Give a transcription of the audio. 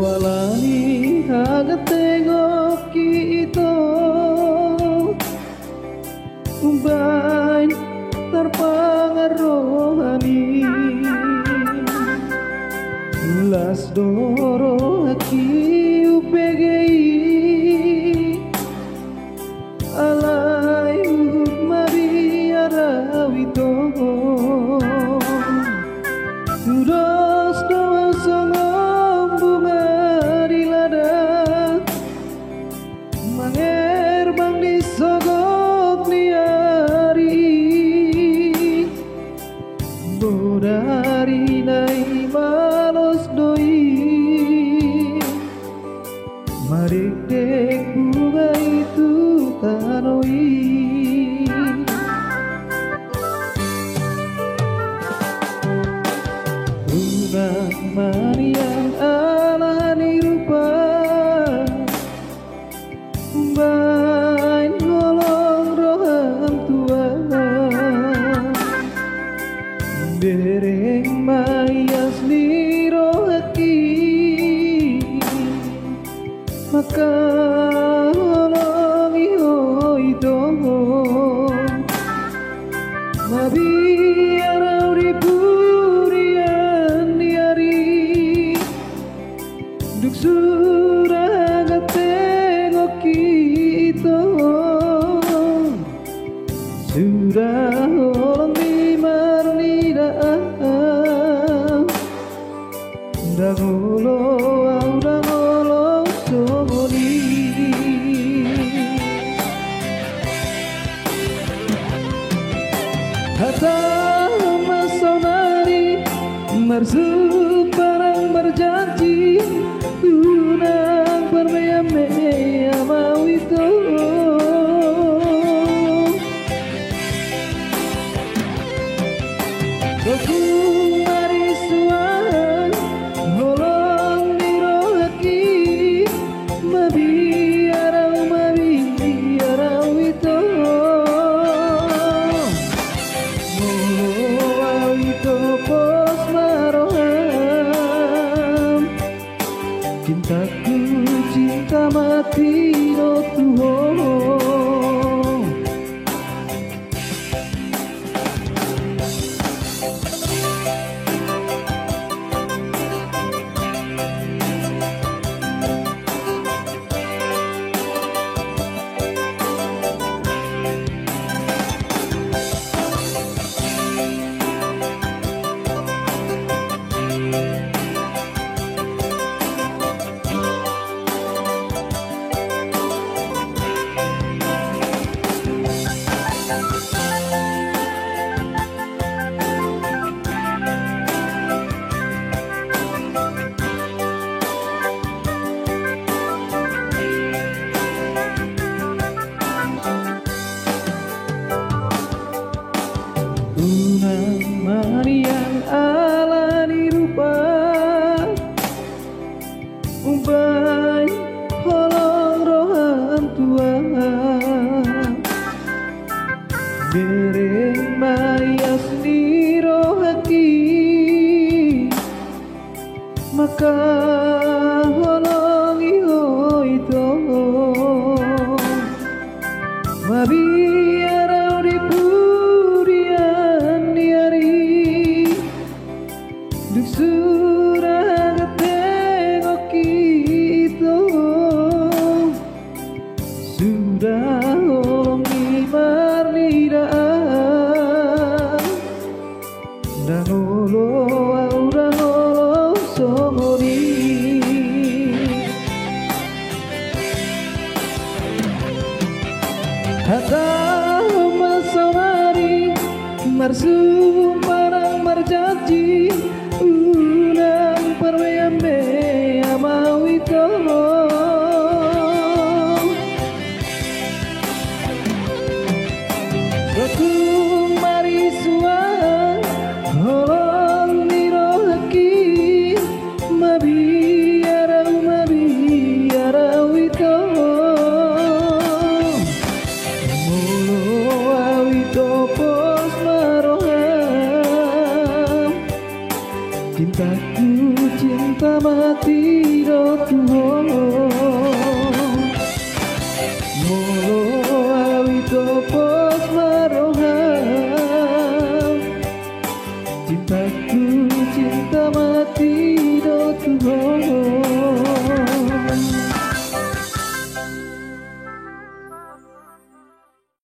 walani hagatengok kita umbain terpengaruhani las doro aki upegei alai mariara wito Dudos doa songom bunga di ladang Mangerbang di sogok liari Bodari nai malos doi Marik-dek bunga itu tanoi Mariang alani rupa Bain ngolong roham tua Dereng mayas di rohaki Maka holongi hoi dohong Mabiarau riburian Duk surah tengok kita Sudah orang di marnidaan Dangolo somoni Hata masonari Marzu parang berjanji Unang permea-mea mau itu Kokung marisuan Holong di rohaki Mabiarau itu Moloau itu pos maroham Cintaku cinta mati no Tuhan Unang mariang alani rupa Umbai holong roham tua Dereng mayas di rohaki Maka holongi hoi toh Mabiarau di Duk surah tengok kita Sudah holong di marnidaan Dangolo somoni Hata masonari Marsum parang marjanji Unang permea-mea mau itu Kokung marisuan Holong di rohaki Mabiarau itu Moloau itu pos maroham Cintaku cinta mati